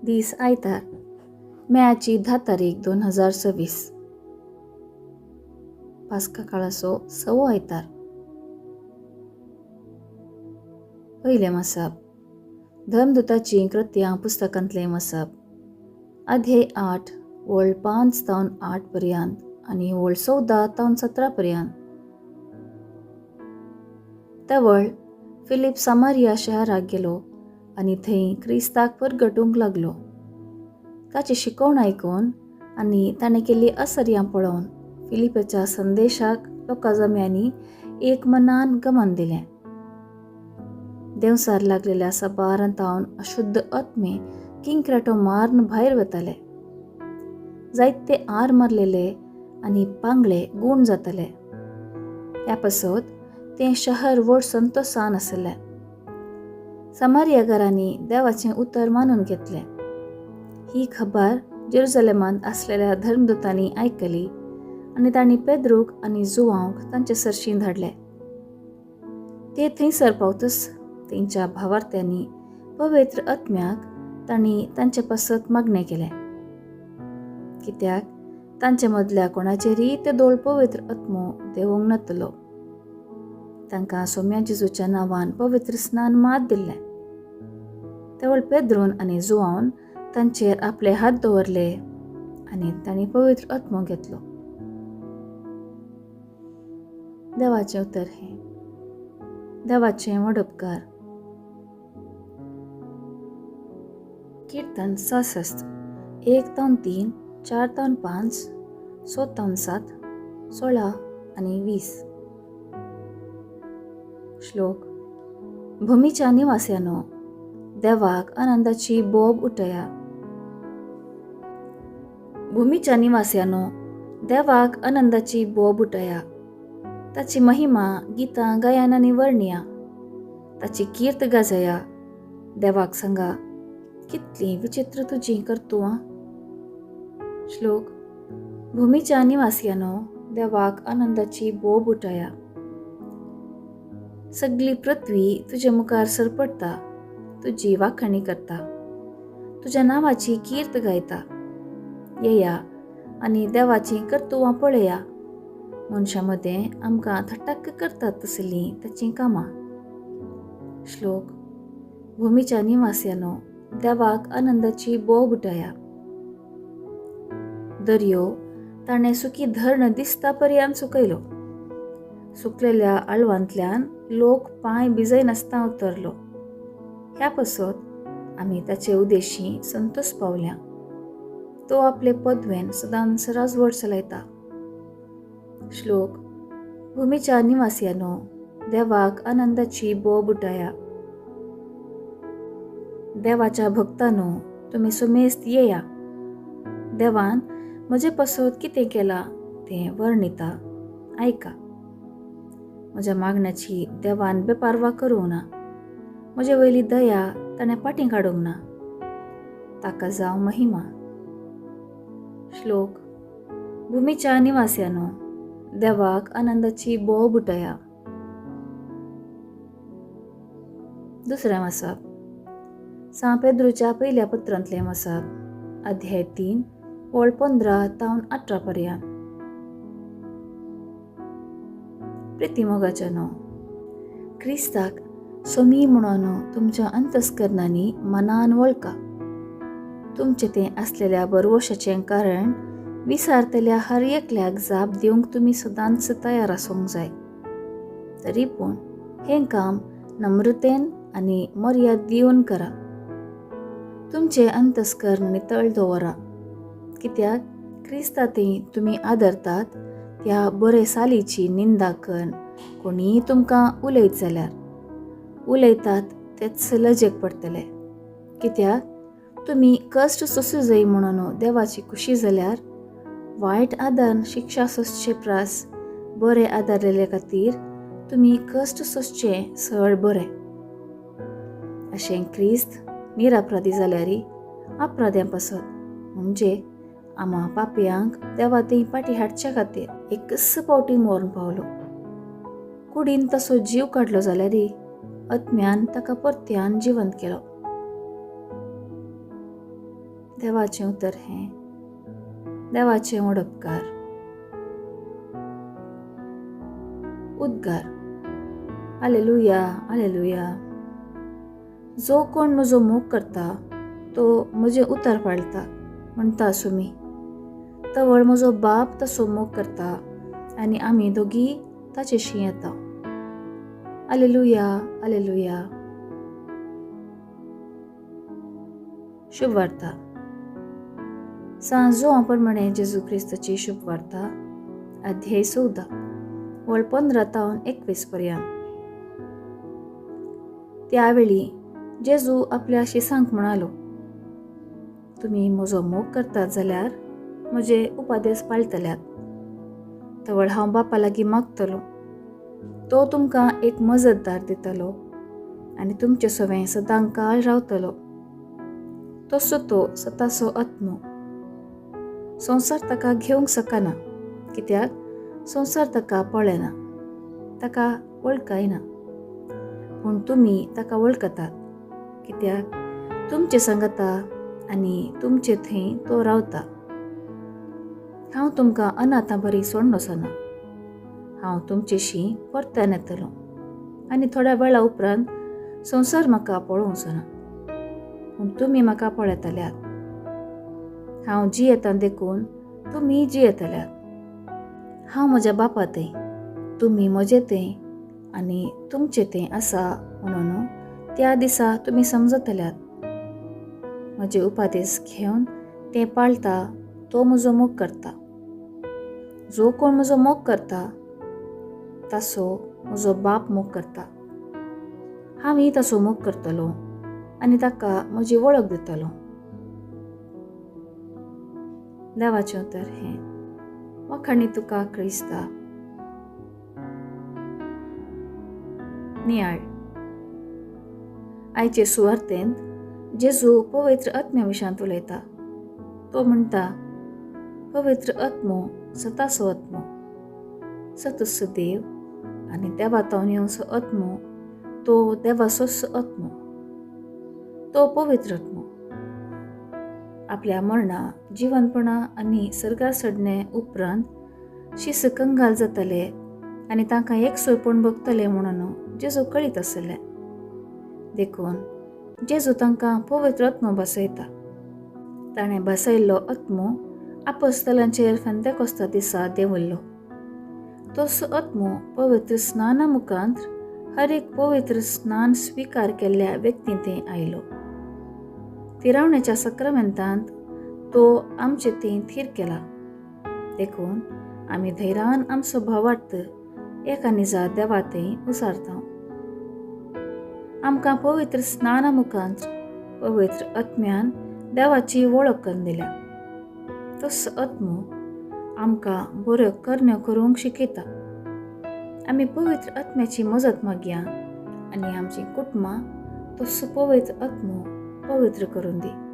दीस आयतार, मेची 10 तारीख 2026. पास्का काळाचो 6वो आयतार. पयलें मसाप धर्मदूताची कृत्यां पुस्तकांतलें मसाप, अध्याय 8 वळ 5 तावन 8 पर्यंत आनी वळ 14 तावन 17 पर्यंत. तेवळ फिलीप सामारिया शहराक गेलो आनी थंय क्रिस्ताक परगटूंक लागलो. ताची शिकवण आयकून आनी ताणें केल्ली आश्चर्यां पळोवन फिलिपाच्या संदेशाक लोकां जम्यांनी एक मनान गमन दिलें. देवसार लागलेल्या सबारांतावन अशुद्ध आत्मे किंक्रेटो मारून भायर वताले. जायते आर मारलेले आनी पांगळे गूण जाताले. ह्या पासत तें शहर व्हड संतोषान आसलें. समारियाकारांनी देवाचें उतर मानून घेतलें. ही खबर जेरुसलेमांत आसलेल्या धर्मदूतांनी आयकली आनी तांणी पेद्रूक आनी जुवांक तांचे सरशीं धाडले. ते थंयसर पावतच तेंच्या भावार्थ्यांनी पवित्र आत्म्याक तांणी तांचे पासत मागणें केलें, कित्याक तांचे मदल्या कोणाचेरय ते दोळ पवित्र आत्मो देवूंक नातलो. तांकां सोम्या जेजूच्या नांवान पवित्र स्नान मात दिल्लें. तेवळ पेद्रून आनी जुवान तांचेर आपले हात दवरले आनी तांणी पवित्र आत्मो घेतलो. देवाचें उतर हें. देवाचें व्हड उपकार. कीर्तन 66 1 तावन 3 4 तावन 5 6 तावन 7 16 आनी 20. श्लोक. भुमीच्या निवास्यानो, देवाक आनंदाची बोब उठया. भुमीच्या निवास्यानो, देवाक आनंदाची बोब उठया. ताची महिमा गितां गायनांनी वर्णया. ताची कीर्त गाजया. देवाक सांगा, कितली विचित्र तुजी कर्तुवां. श्लोक. भुमीच्या निवास्यानो, देवाक आनंदाची बोब उठया. सगळी पृथ्वी तुजे मुखार सरपडटा, तुजी वाखणी करता, तुज्या नांवाची कीर्त गायता. येया आनी देवाची कर्तुवां पळया. मनशां मदें आमकां थट्टाक करतात तसलीं ताचीं कामां. श्लोक. भुमीच्या निवास्यानो, देवाक आनंदाची बोब उठया. दर्यो ताणें सुकी धरण दिसता पर्यंत सुकयलो. सुकलेल्या आळवांतल्यान लोक पांय भिजय नासता उतरलो. ह्या पासत आमी ताचे उदेशी संतोष पावल्या. तो आपले पदवेन सदांच राजवट चलयता. श्लोक. भुमीच्या निवास्यानो, देवाक आनंदाची बोब उठया. देवाच्या भक्तांनो, तुमी सुमेस्त येया. देवान म्हजे पासत कितें केलां तें वर्णिता, आयका. म्हज्या मागण्याची देवान बेपारवा करूंक ना. म्हजे वयली दया ताणें फाटीं काडूंक ना. ताका जावं महिमा. श्लोक. भुमीच्या निवास्यानो, देवाक आनंदाची बोब उठया. दुसरें मसाप सा पेद्रूच्या पयल्या पत्रांतलें मसाप, अध्याय 3 वळ 15 तावन 18 पर्यंत. प्रिती मोगाच्यानो, क्रिस्ताक सोमी म्हणून तुमच्या अंतस्करणांनी मनान वळखा. तुमचें तें आसलेल्या बरवशाचें कारण विसारतल्या हर एकल्याक जाप दिवंक तुमी सदांच तयार आसूंक जाय. तरी पूण हें काम नम्रतेन आनी मर्याद दिवन करा. तुमचें अंतस्करण नितळ दवरा, कित्याक क्रिस्तांतय तुमी आदरतात त्या बरे सालीची निंदा करून कोणीय तुमकां उलयत जाल्यार उलयतात तेच लजेक पडटले. कित्याक तुमी कश्ट सोंसूं जाय म्हणून देवाची खुशी जाल्यार वायट आदार शिक्षा सोंसचे प्रास बरे आदारलेले खातीर तुमी कश्ट सोंसचें सळ बरें. अशें क्रिस्त निरापराधी जाल्यारय अपराध्यां पासत म्हणजे आम्हा पापयांक देवा थंय फाटीं हाडचे खातीर एकच पावटी मरून पावलो. कुडीन तसो जीव काडलो जाल्यारय आत्म्यान ताका परत्यान जिवंत केलो. देवाचें उतर हें देवाचें व्हड उपकार. उद्गार. Hallelujah, hallelujah. जो कोण म्हजो मोग करता तो म्हजें उतर पाळटा म्हणटा सुमी. तवळ म्हजो बाप तसो मोग करता आनी आमी दोगी ताचेशी येता. Hallelujah, hallelujah. शुभ वार्ता. सांजो प्रमाणे जेजू क्रिस्ताची शुभ वार्ता अध्याय 14 वळ 15 तावन 21 पर्यंत. त्यावेळी जेजू आपल्या शिसांक म्हणालो, तुमी म्हजो मोग करतात जाल्यार म्हजे उपादेश पाळटल्यात. तवळ हांव बापा लागीं मागतलो, तो तुमकां एक मजतदार दितलो आनी तुमचे सवें सदां काळ रावतलो. तसो तो स्वताचो आत्मो. संवसार ताका घेवंक शकना, कित्याक संवसार ताका पळयना, ताका वळखयना. पूण तुमी ताका वळखतात, कित्याक तुमचे सांगता आनी तुमचे थंय तो रावता. हांव तुमकां अनाथां बरी सोडून वचना. हांव तुमचेशी परतून येतलो आनी थोड्या वेळा उपरांत संवसार म्हाका पळोवंक वचना, पूण तुमी म्हाका पळयतल्यात. हांव जियेतां देखून तुमी जियेतल्यात. हांव म्हज्या बापा थंय, तुमी म्हजे थंय आनी तुमचे थंय आसा म्हणून त्या दिसा तुमी समजतल्यात. म्हजे उपादेश घेवन तें पाळटा तो म्हजो मोग करता. जो कोण म्हजो मोग करता ताचो म्हजो बाप मोग करता. हांवूय ताचो मोग करतलो आनी ताका म्हजी वळख दितलो. देवाचें उतर हें. वखाणी तुका क्रिस्ता. नियाळ. आयचे सुवार्तेंत जेजू पवित्र आत्म्या विशांत उलयता. तो म्हणटा, पवित्र आत्मो सताचो आत्मो, सतस्स देव आनी देवातावन येवचो आत्मो, तो देवाचोच आत्मो, तो पवित्र आत्मो. आपल्या मरणा, जिवंतपणा आनी सर्गार चडणे उपरांत शिस कंगाल जातले आनी तांकां एकसुरपण भोगतले म्हणून जेजू कळीत आसले. देखून जेजू तांकां पवित्र आत्मो बसयता. ताणें बसयल्लो आत्मो आपोस्तलांचेर पेंतेकोस्ता दिसा देंवल्लो. तोच आत्मो पवित्र स्नाना मुखांत हर एक पवित्र स्नान स्विकार केल्ल्या व्यक्ती थंय आयलो. तिरावण्याच्या सक्रामेंतांत तो आमचे थंय थीर केला. देखून आमी धैर्यान आमचो भावार्थ एका निजा देवा थंय उसारता. आमकां पवित्र स्नाना मुखांत पवित्र आत्म्यान देवाची वळख करून दिल्या. तोच आत्मो आमकां बऱ्यो करण्यो करूंक शिकयता. आमी पवित्र आत्म्याची मजत मागया आनी आमची कुटुंबां तोच पवित्र आत्मो पवित्र करून दी.